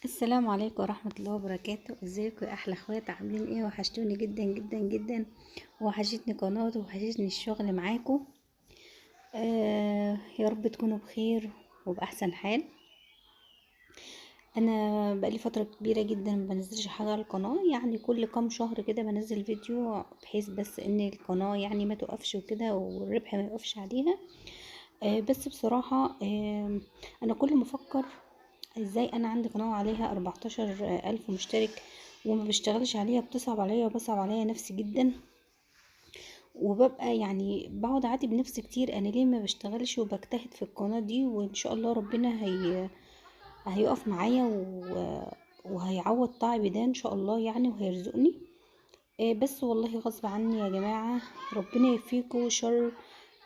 السلام عليكم ورحمة الله وبركاته. ازيكم يا احلى اخوات؟ عاملين ايه؟ وحشتوني جدا جدا جدا، وحشتني قناة وحشتني الشغل معاكم. يا رب تكونوا بخير وبأحسن حال. انا بقالي فترة كبيرة جدا ما بنزلش حاجة على القناة، يعني كل كام شهر كده بنزل فيديو، بحيث بس ان القناة يعني ما توقفش وكده والربح ما يوقفش عليها. بس بصراحة انا كل ما افكر ازاي انا عندي قناة عليها 14,000 مشترك وما بشتغلش عليها، بتصعب عليا وبصعب عليا نفسي جدا، وببقى يعني بقعد اعاتب نفسي كتير، انا ليه ما بشتغلش وبجتهد في القناة دي، وان شاء الله ربنا هيقف معايا وهيعوض تعبي ده ان شاء الله يعني، وهيرزقني. بس والله غصب عني يا جماعة، ربنا يفيكوا شر.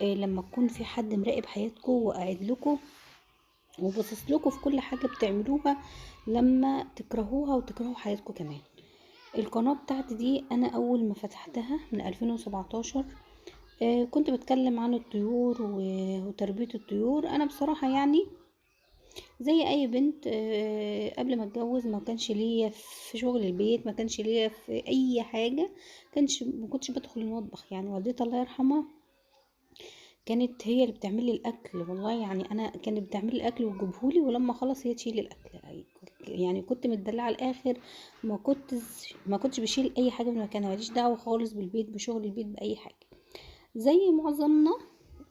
لما تكون في حد مراقب حياتكم وقاعد لكم وباصص لكم في كل حاجة بتعملوها، لما تكرهوها وتكرهوا حياتكم كمان. القناة بتاعتي دي انا اول ما فتحتها من 2017 كنت بتكلم عن الطيور وتربية الطيور. انا بصراحة يعني زي اي بنت قبل ما اتجوز ما كانش ليا في شغل البيت، ما كانش ليا في اي حاجة، ما كنتش بدخل المطبخ. يعني والدتي الله يرحمها كانت هي اللي بتعمل لي الاكل، والله يعني انا كانت بتعمل لي الاكل وتجيبهولي، ولما خلص هي تشيل الاكل. يعني كنت متدلعه على الاخر، ما كنتش بشيل اي حاجه من مكانها، ماليش دعوه خالص بالبيت، بشغل البيت، باي حاجه. زي معظمنا،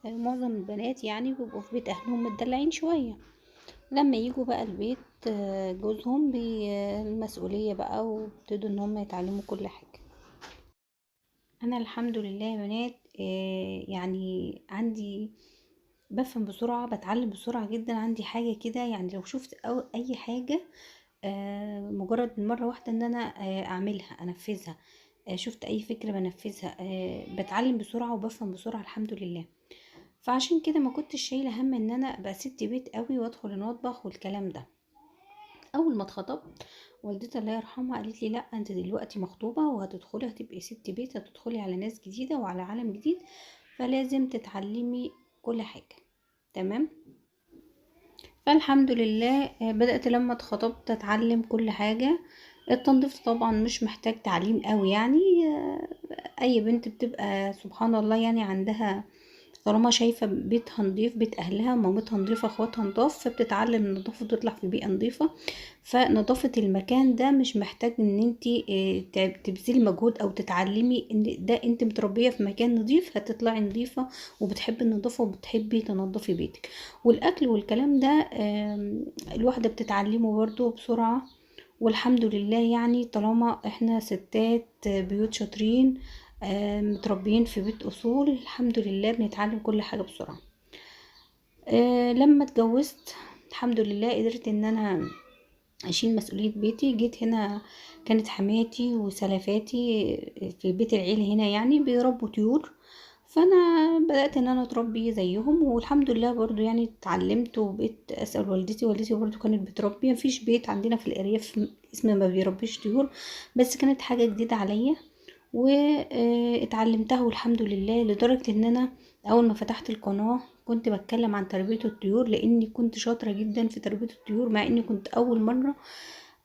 معظم البنات يعني بيبقوا في بيت اهلهم متدلعين شويه، لما يجوا بقى البيت جوزهم بالمسؤوليه بقى، وابتدوا ان هم يتعلموا كل حاجه. انا الحمد لله يا بنات يعني عندي بفهم بسرعة، بتعلم بسرعة جدا، عندي حاجة كده يعني لو شفت أو أي حاجة مجرد من مرة واحدة ان انا اعملها انفذها. شفت اي فكرة بنفذها، بتعلم بسرعة وبفهم بسرعة الحمد لله. فعشان كده ما كنتش شايلة هم ان انا ابقى ست بيت قوي وادخل المطبخ والكلام ده. اول ما اتخطبت والدتي الله يرحمها قالت لي لا، انت دلوقتي مخطوبة وهتدخلي هتبقي ست بيت، هتدخلي على ناس جديدة وعلى عالم جديد، فلازم تتعلمي كل حاجة. تمام. فالحمد لله بدأت لما اتخطبت اتعلم كل حاجة. التنظيف طبعا مش محتاج تعليم قوي يعني، اي بنت بتبقى سبحان الله يعني عندها، طالما شايفة بيتها نضيف، بيت اهلها مامتها نضيفة اخواتها نضاف، فبتتعلم النظافة وتطلع في بيئة نضيفة. فنظافة المكان ده مش محتاج ان انتي تبذلي مجهود او تتعلمي، ان ده انت متربية في مكان نضيف هتطلعي نضيفة وبتحبي النظافة وبتحبي تنظفي بيتك. والاكل والكلام ده الواحدة بتتعلمه برضو بسرعة، والحمد لله يعني طالما احنا ستات بيوت شاطرين متربيين في بيت اصول، الحمد لله بنتعلم كل حاجة بسرعة. لما اتجوزت الحمد لله قدرت ان انا اشيل مسؤولية بيتي. جيت هنا كانت حماتي وسلفاتي في بيت العيلة هنا يعني بيربوا طيور، فانا بدأت ان انا اتربي زيهم، والحمد لله برضو يعني اتعلمت وبقيت اسأل والدتي. والدتي برضو كانت بتربي، مفيش بيت عندنا في الارياف اسمه ما بيربيش طيور، بس كانت حاجة جديدة عليا واتعلمتها والحمد لله. لدرجة ان انا اول ما فتحت القناة كنت بتكلم عن تربية الطيور، لاني كنت شاطرة جدا في تربية الطيور، مع اني كنت اول مرة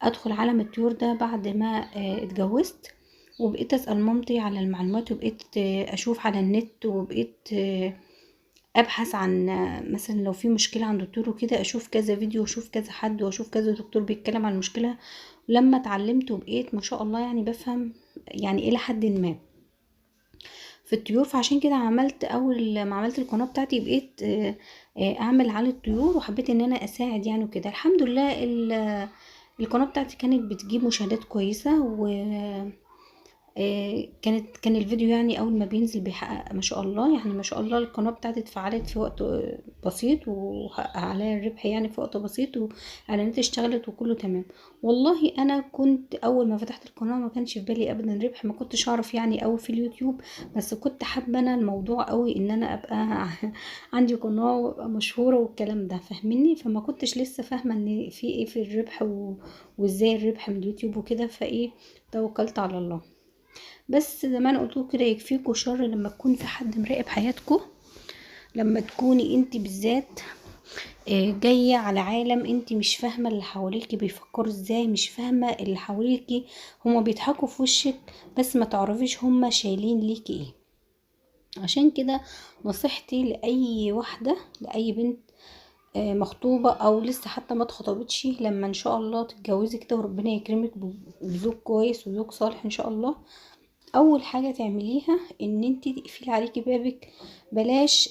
ادخل عالم الطيور ده بعد ما اتجوزت. وبقيت اسأل مامتي على المعلومات، وبقيت اشوف على النت، وبقيت ابحث عن مثلا لو في مشكلة عند الدكتور وكده، اشوف كذا فيديو واشوف كذا حد واشوف كذا دكتور بيتكلم عن المشكلة. لما اتعلمت وبقيت ما شاء الله يعني بفهم يعني الى حد ما في الطيور. فعشان كده عملت اول ما عملت القناة بتاعتي بقيت اعمل على الطيور، وحبيت ان انا اساعد يعني وكده. الحمد لله القناة بتاعتي كانت بتجيب مشاهدات كويسة، كان الفيديو يعني اول ما بينزل بيحقق ما شاء الله، يعني ما شاء الله القناة بتاعتي اتفعلت في وقت بسيط، وحقق عليها الربح يعني في وقت بسيط، واعلانات اشتغلت وكله تمام. والله انا كنت اول ما فتحت القناة ما كانش في بالي ابدا ربح، ما كنتش اعرف يعني اوي في اليوتيوب، بس كنت حابة انا الموضوع قوي ان انا ابقى عندي قناة وابقى مشهورة والكلام ده، فاهميني؟ فما كنتش لسه فاهمة ان في ايه في الربح وازاي الربح من اليوتيوب وكده، فايه توكلت على الله. بس زي ما انا قلتلكوا كده، يكفيكوا شر لما تكون في حد مراقب حياتكوا، لما تكوني انت بالذات جاية على عالم انت مش فاهمة اللي حواليكي بيفكروا ازاي، مش فاهمة اللي حواليكي هما بيضحكوا في وشك، بس ما تعرفيش هما شايلين ليكي ايه. عشان كده نصيحتي لأي واحدة، لأي بنت مخطوبة او لسه حتى ما اتخطبتش، لما ان شاء الله تتجوزي كده وربنا يكرمك بزوج كويس وزوج صالح ان شاء الله، اول حاجة تعمليها ان انت تقفلي عليكي بابك. بلاش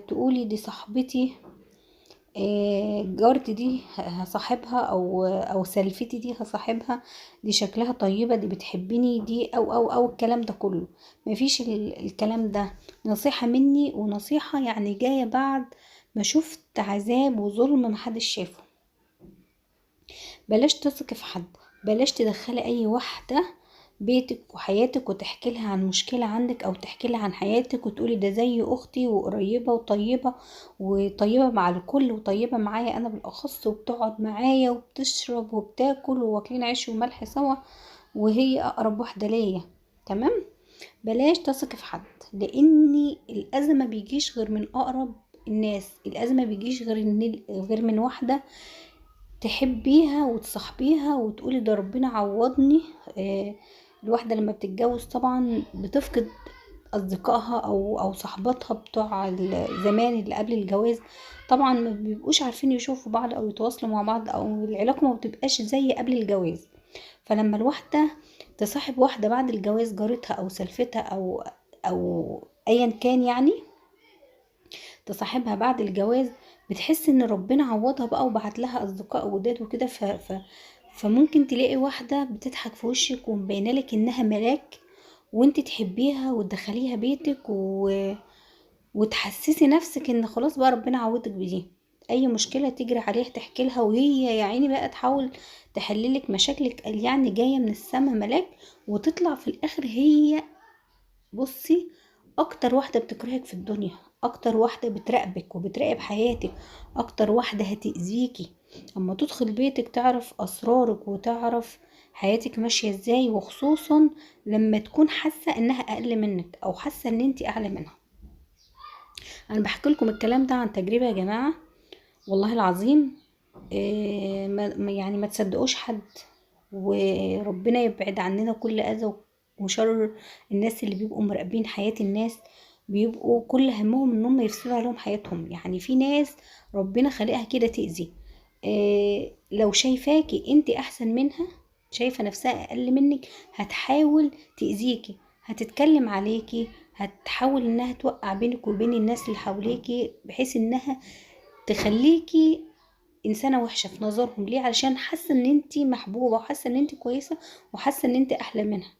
تقولي دي صاحبتي، جارتي دي هصاحبها، او سلفتي دي هصاحبها، دي شكلها طيبة، دي بتحبني، دي او الكلام ده كله. مفيش الكلام ده. نصيحة مني، ونصيحة يعني جاية بعد ما شفت عذاب وظلم محدش شافه. بلاش تثقي في حد، بلاش تدخلي اي واحدة بيتك وحياتك وتحكي لها عن مشكلة عندك، او تحكي لها عن حياتك وتقولي ده زي اختي وقريبة وطيبة، وطيبة مع الكل وطيبة معايا انا بالاخص، وبتقعد معايا وبتشرب وبتاكل وواكلين عيش وملح سوا، وهي اقرب واحدة ليا. تمام. بلاش تثقي في حد، لان الاذى ما بيجيش غير من اقرب الناس. الاذى ما بيجيش غير من واحدة تحبيها وتصاحبيها وتقولي ده ربنا عوضني. الواحدة لما بتتجوز طبعا بتفقد اصدقائها او صحباتها بتوع زمان اللي قبل الجواز. طبعا ما بيبقوش عارفين يشوفوا بعض او يتواصلوا مع بعض، او العلاقة ما بتبقاش زي قبل الجواز. فلما الواحدة تصاحب واحدة بعد الجواز، جارتها او سلفتها او ايا كان يعني، تصاحبها بعد الجواز، بتحس ان ربنا عوضها بقى وبعت لها اصدقاء جداد وكده. فممكن تلاقي واحدة بتضحك في وشك ومبينه لك انها ملاك، وانت تحبيها وتدخليها بيتك وتحسسي نفسك ان خلاص بقى ربنا عوضك بدي. اي مشكلة تجري عليها تحكي لها، وهي يا عيني بقى تحاول تحللك مشاكلك، قال يعني جاية من السما ملاك، وتطلع في الاخر هي، بصي، اكتر واحدة بتكرهك في الدنيا، اكتر واحدة بتراقبك وبتراقب حياتك، اكتر واحدة هتأذيكي. اما تدخل بيتك تعرف اسرارك وتعرف حياتك ماشية ازاي، وخصوصا لما تكون حاسة انها اقل منك او حاسة ان انت اعلى منها. انا بحكي لكم الكلام ده عن تجربة يا جماعة، والله العظيم. يعني ما تصدقوش حد، وربنا يبعد عننا كل اذى وشر الناس اللي بيبقوا مراقبين حياة الناس، بيبقوا كل همهم انهم يفسدوا عليهم حياتهم. يعني في ناس ربنا خلقها كده تأذي. لو شايفاكي انت احسن منها، شايفة نفسها اقل منك، هتحاول تأذيكي، هتتكلم عليكي، هتحاول انها توقع بينك وبين الناس اللي حواليكي، بحيث انها تخليكي انسانه وحشه في نظرهم. ليه؟ علشان حاسه ان انت محبوبه، وحاسه ان انت كويسه، وحاسه ان انت احلى منها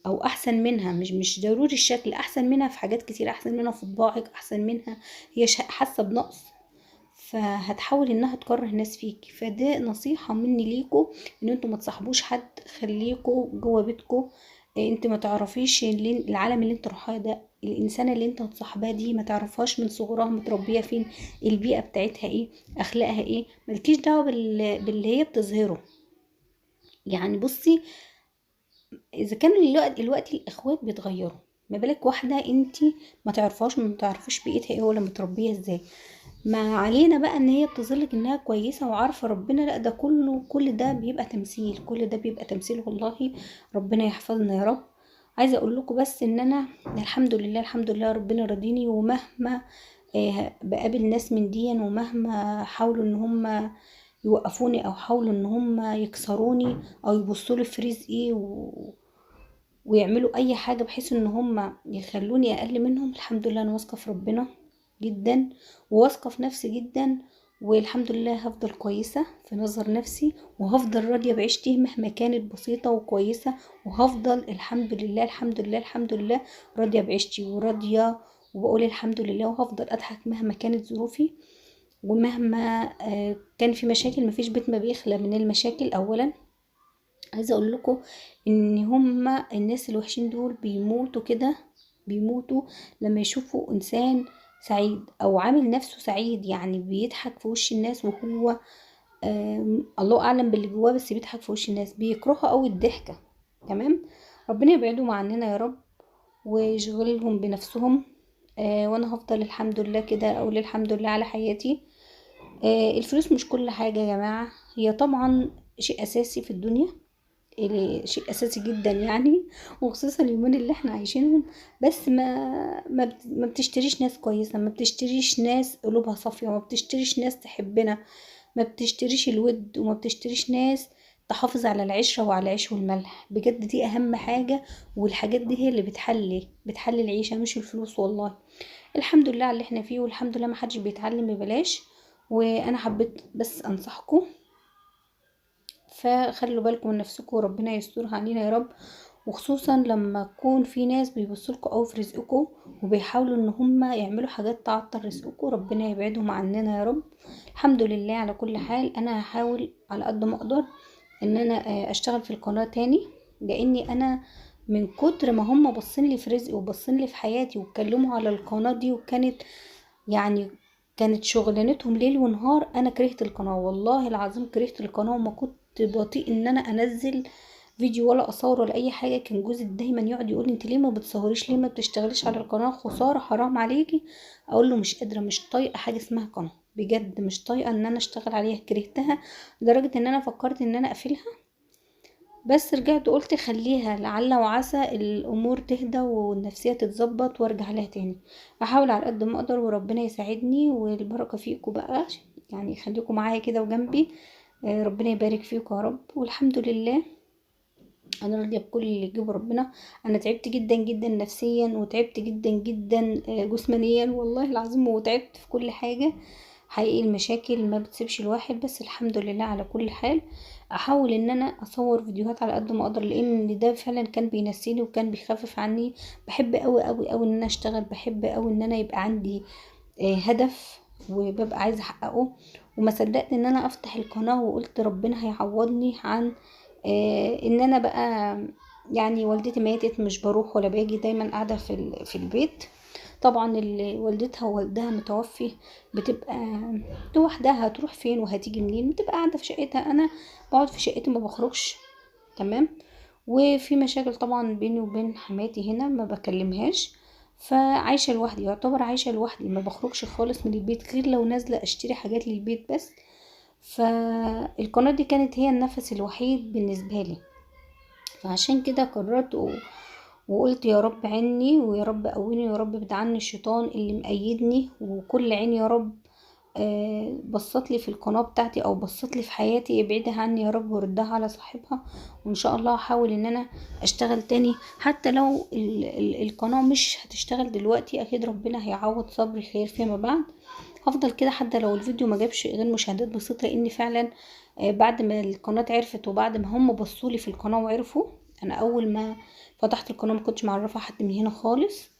او احسن منها. مش ضروري الشكل، احسن منها في حاجات كتير، احسن منها في طباعك، احسن منها، هي حاسه بنقص، فهتحاول انها تكره الناس فيك. فده نصيحة مني ليكوا، ان انتوا ما تصاحبوش حد، خليكوا جوه بيتكوا. انت ما تعرفيش العالم اللي انت رايحاه ده، الانسانة اللي انت هتصاحبها دي ما تعرفهاش من صغرها متربية فين، البيئة بتاعتها ايه، اخلاقها ايه. ملكيش دعوة باللي هي بتظهره. يعني بصي، اذا كانوا الوقت الاخوات بيتغيروا، ما بالك واحدة انت ما تعرفهاش، ما تعرفيش بيئتها ايه ولا متربية ازاي. ما علينا بقى ان هي بتظلك انها كويسة وعارفة ربنا، لا ده كل ده بيبقى تمثيل، كل ده بيبقى تمثيل والله. ربنا يحفظنا يا رب. عايزة اقول لكم بس ان انا الحمد لله، الحمد لله ربنا راضيني، ومهما بقابل ناس من دي، ومهما حاولوا ان هم يوقفوني، او حاولوا ان هم يكسروني، او يبصوا في رزقي ويعملوا اي حاجة بحيث ان هم يخلوني اقل منهم، الحمد لله انا واثقة في ربنا جدا، وواثقة في نفسي جدا، والحمد لله هفضل كويسة في نظر نفسي، وهفضل راضية بعيشتي مهما كانت بسيطة وكويسة، وهفضل الحمد لله الحمد لله الحمد لله راضية بعيشتي وراضية، وبقول الحمد لله، وهفضل اضحك مهما كانت ظروفي، ومهما كان في مشاكل. مفيش بيت ما بيخلى من المشاكل. اولا عايزه اقول لكم ان هما الناس الوحشين دول بيموتوا كده، بيموتوا لما يشوفوا انسان سعيد او عامل نفسه سعيد، يعني بيضحك في وش الناس، وهو الله اعلم باللي جواه، بس بيضحك في وش الناس، بيكرهوا قوي الضحكه. تمام. ربنا يبعدهم عننا يا رب، ويشغلهم بنفسهم. وانا هفضل الحمد لله كده اقول الحمد لله على حياتي، الفلوس مش كل حاجة يا جماعة، هي طبعا شيء اساسي في الدنيا، شيء اساسي جدا يعني، وخصوصا اليومين اللي احنا عايشينهم. بس ما بتشتريش ناس كويسه، ما بتشتريش ناس قلوبها صافيه، ما بتشتريش ناس تحبنا، ما بتشتريش الود، وما بتشتريش ناس تحافظ على العشره وعلى العيش والملح. بجد دي اهم حاجه، والحاجات دي هي اللي بتحلي العيشه، مش الفلوس والله. الحمد لله على اللي احنا فيه، والحمد لله ما حدش بيتعلم ببلاش. وانا حبيت بس انصحكم، فخلوا بالكم من نفسكم وربنا يسترها علينا يا رب. وخصوصا لما يكون في ناس بيبصلكوا او في رزقكم وبيحاولوا ان هم يعملوا حاجات تعطل رزقكم، ربنا يبعدهم عننا يا رب. الحمد لله على كل حال. انا هحاول على قد ما اقدر ان انا اشتغل في القناة تاني، لاني انا من كتر ما هم باصين لي في رزقي وباصين لي في حياتي واتكلموا على القناة دي، وكانت يعني كانت شغلانتهم ليل ونهار، انا كرهت القناة والله العظيم، كرهت القناة. وما كنت بطيء ان انا انزل فيديو ولا اصور ولا اي حاجه. كان جوزي دايما يقعد يقول لي انت ليه ما بتصوريش، ليه ما بتشتغليش على القناه، خساره حرام عليكي. اقول له مش قادره، مش طايقه حاجه اسمها قناه، بجد مش طايقه ان انا اشتغل عليها، كرهتها لدرجه ان انا فكرت ان انا اقفلها. بس رجعت قلت خليها لعل وعسى الامور تهدى والنفسيه تتظبط وارجع لها تاني. احاول على قد ما اقدر وربنا يساعدني، والبركه فيكم بقى، يعني خليكم معايا كده وجنبي. ربنا يبارك فيكم يا رب. والحمد لله انا راضيه بكل اللي يجيبه ربنا. انا تعبت جدا جدا نفسيا، وتعبت جدا جدا جسمانيا والله العظيم، وتعبت في كل حاجه حقيقي. المشاكل ما بتسيبش الواحد، بس الحمد لله على كل حال. احاول ان انا اصور فيديوهات على قد ما اقدر، لان ده فعلا كان بينسيني وكان بيخفف عني. بحب قوي قوي قوي ان انا اشتغل، بحب قوي ان انا يبقى عندي هدف وببقى عايزه احققه. وما صدقت ان انا افتح القناه، وقلت ربنا هيعوضني عن ان انا بقى يعني والدتي ماتت، مش بروح ولا باجي، دايما قاعده في البيت. طبعا اللي والدتها ووالدها متوفي بتبقى لوحدها، هتروح فين وهتيجي منين؟ بتبقى قاعده في شقتها. انا بقعد في شقتي ما بخرجش، تمام. وفي مشاكل طبعا بيني وبين حماتي هنا، ما بكلمهاش. فعايشه لوحدي، يعتبر عايشه لوحدي، ما بخرجش خالص من البيت غير لو نازله اشتري حاجات للبيت بس. فالقناه دي كانت هي النفس الوحيد بالنسبه لي. فعشان كده قررت وقلت يا رب عني، ويا رب قويني، ويا رب ابعد عني الشيطان اللي مقيدني. وكل عين يا رب بصت لي في القناة بتاعتي او بصت لي في حياتي، ابعدها عني يا رب وردها على صاحبها. وان شاء الله هحاول ان انا اشتغل تاني، حتى لو القناة مش هتشتغل دلوقتي، اكيد ربنا هيعوض صبري خير فيما بعد. هفضل كده حتى لو الفيديو ما جابش غير مشاهدات بسيطة، لان فعلا بعد ما القناة عرفت وبعد ما هم بصولي في القناة وعرفوا. انا اول ما فتحت القناة ما كنتش معرفة حد من هنا خالص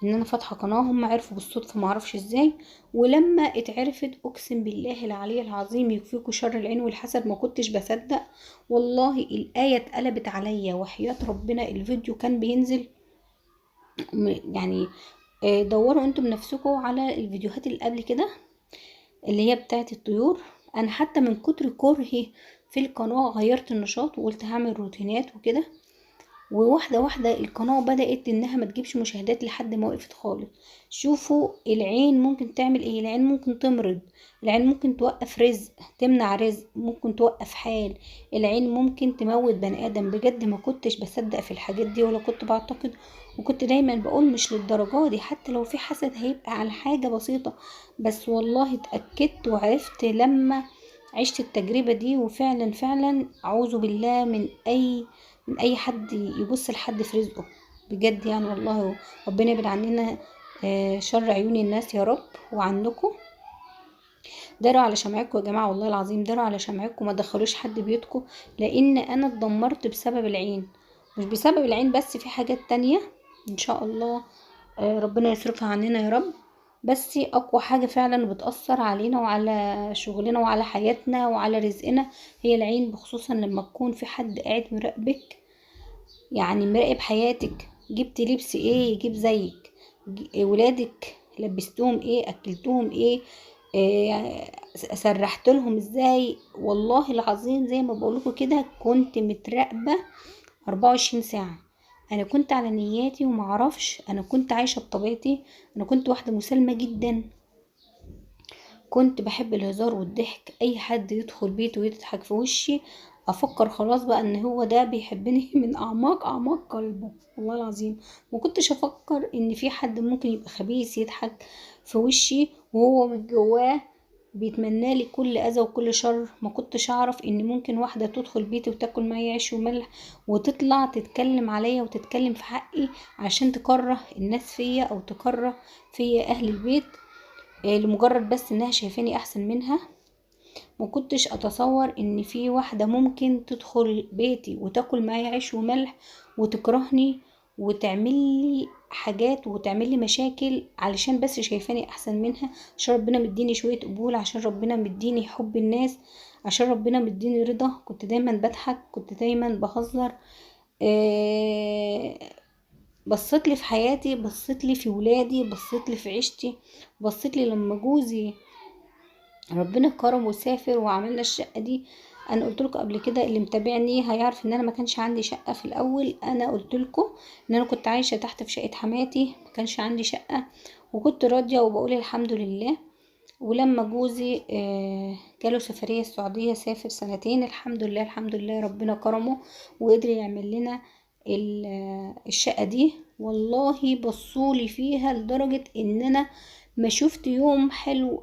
ان انا فاتحه قناه، هم عرفوا بالصدفه، ما اعرفش ازاي. ولما اتعرفت اقسم بالله العلي العظيم يكفيكوا شر العين والحسد، ما كنتش بصدق والله. الايه اتقلبت عليا وحياه ربنا. الفيديو كان بينزل يعني دوروا انتم بنفسكم على الفيديوهات اللي قبل كده اللي هي بتاعت الطيور. انا حتى من كتر كرهي في القناه غيرت النشاط وقلت هعمل روتينات وكده. وواحدة واحدة القناة بدأت انها ما تجيبش مشاهدات لحد ما وقفت خالص. شوفوا العين ممكن تعمل ايه، العين ممكن تمرض، العين ممكن توقف رزق، تمنع رزق، ممكن توقف حال، العين ممكن تموت بني ادم. بجد ما كنتش بصدق في الحاجات دي ولا كنت بعتقد، وكنت دايما بقول مش للدرجة دي، حتى لو في حسد هيبقى على حاجة بسيطة. بس والله اتأكدت وعرفت لما عشت التجربة دي. وفعلا فعلا اعوذ بالله من اي حد يبص لحد في رزقه، بجد يعني والله. ربنا يبعد عننا شر عيون الناس يا رب وعنكم. داروا على شمعكم يا جماعه والله العظيم، داروا على شمعكم، ما دخلوش حد بيوتكم. لان انا اتدمرت بسبب العين، مش بسبب العين بس، في حاجات تانية ان شاء الله ربنا يصرفها عننا يا رب. بس اقوى حاجة فعلا بتأثر علينا وعلى شغلنا وعلى حياتنا وعلى رزقنا هي العين، بخصوصا لما تكون في حد قاعد مراقبك، يعني مراقب حياتك. جبت لبس ايه يجيب زيك، ولادك لبستهم ايه، اكلتهم ايه، سرحت لهم ازاي. والله العظيم زي ما بقولكوا كده كنت متراقبة 24 ساعة. انا كنت على نياتي ومعرفش، انا كنت عايشة بطبيعتي. انا كنت واحدة مسالمة جدا، كنت بحب الهزار والضحك، اي حد يدخل بيتي ويضحك في وشي افكر خلاص بقى ان هو ده بيحبني من اعماق اعماق قلبه، والله العظيم. ما كنتش افكر ان في حد ممكن يبقى خبيث يضحك في وشي وهو من جواه بيتمنى لي كل اذى وكل شر. ما كنتش اعرف ان ممكن واحده تدخل بيتي وتاكل معايا عيش وملح وتطلع تتكلم عليا وتتكلم في حقي عشان تكره الناس فيا او تكره فيا اهل البيت، لمجرد بس انها شايفاني احسن منها. ما كنتش اتصور ان في واحده ممكن تدخل بيتي وتاكل معايا عيش وملح وتكرهني وتعمل لي حاجات وتعمل لي مشاكل علشان بس شايفاني احسن منها، عشان ربنا مديني شويه قبول، عشان ربنا مديني حب الناس، عشان ربنا مديني رضا. كنت دايما بضحك، كنت دايما بهزر. آه، بصيت لي في حياتي، بصيت لي في ولادي، بصيت لي في عيشتي، بصيت لي لما جوزي ربنا كرم وسافر وعملنا الشقه دي. انا قلت لكم قبل كده، اللي متابعني هيعرف ان انا ما كانش عندي شقه في الاول. انا قلت لكم ان انا كنت عايشه تحت في شقه حماتي، ما كانش عندي شقه، وكنت راضيه وبقول الحمد لله. ولما جوزي جاله سفريه السعوديه، سافر سنتين، الحمد لله الحمد لله ربنا كرمه وقدر يعمل لنا الشقه دي. والله بصولي فيها لدرجه ان انا ما شفت يوم حلو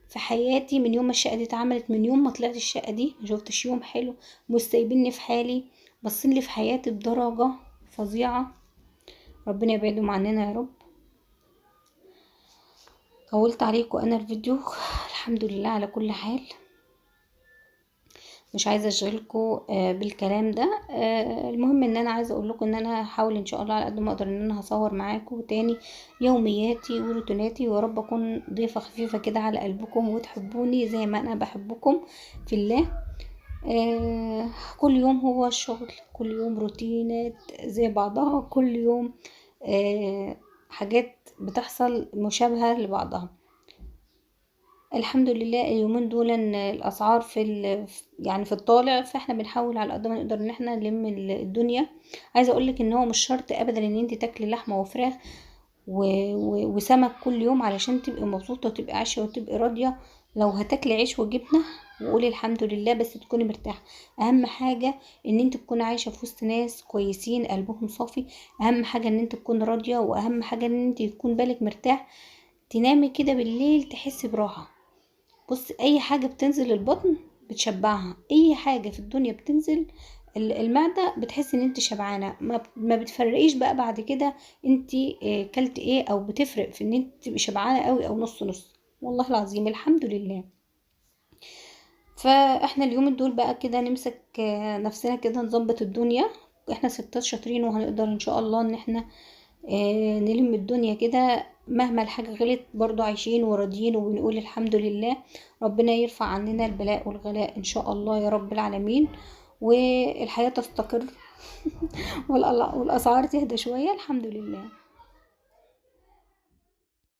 في حياتي من يوم ما الشقه دي اتعملت. من يوم ما طلعت الشقه دي ما شفتش يوم حلو، مش سايبيني في حالي، بصين لي في حياتي بدرجه فظيعه. ربنا يبعدهم عننا يا رب. طولت عليكم انا الفيديو. الحمد لله على كل حال، مش عايزه اشغلكم بالكلام ده. المهم ان انا عايزه اقول لكم ان انا هحاول ان شاء الله على قد ما اقدر ان انا هصور معاكم تاني يومياتي وروتيناتي، ويا رب اكون ضيفه خفيفه كده على قلبكم وتحبوني زي ما انا بحبكم في الله. كل يوم هو الشغل، كل يوم روتينات زي بعضها، كل يوم حاجات بتحصل مشابهة لبعضها. الحمد لله اليومين دول ان الاسعار يعني في الطالع، فاحنا بنحاول على قد ما نقدر ان احنا نلم الدنيا. عايزه اقولك ان هو مش شرط ابدا ان انت تاكلي لحمه وفراخ وسمك كل يوم علشان تبقي مبسوطه وتبقي عايشه وتبقي راضيه. لو هتاكلي عيش وجبنه وقولي الحمد لله، بس تكوني مرتاحه. اهم حاجه ان انت تكوني عايشه في وسط ناس كويسين قلبهم صافي. اهم حاجه ان انت تكوني راضيه، واهم حاجه ان انت يكون بالك مرتاح. تنامي كده بالليل تحسي براحه. بص، اي حاجة بتنزل البطن بتشبعها، اي حاجة في الدنيا بتنزل المعدة بتحس ان انت شبعانة. ما بتفرقيش بقى بعد كده انت كلت ايه، او بتفرق في ان انت تبقي شبعانة قوي او نص نص. والله العظيم الحمد لله. فاحنا اليوم دول بقى كده نمسك نفسنا كده، نظبط الدنيا. احنا ستات شاطرين وهنقدر ان شاء الله ان احنا نلم الدنيا كده. مهما الحاجة غلت برضو عايشين وراضيين وبنقول الحمد لله. ربنا يرفع عننا البلاء والغلاء ان شاء الله يا رب العالمين، والحياة تستقر والاسعار تهدى شوية الحمد لله.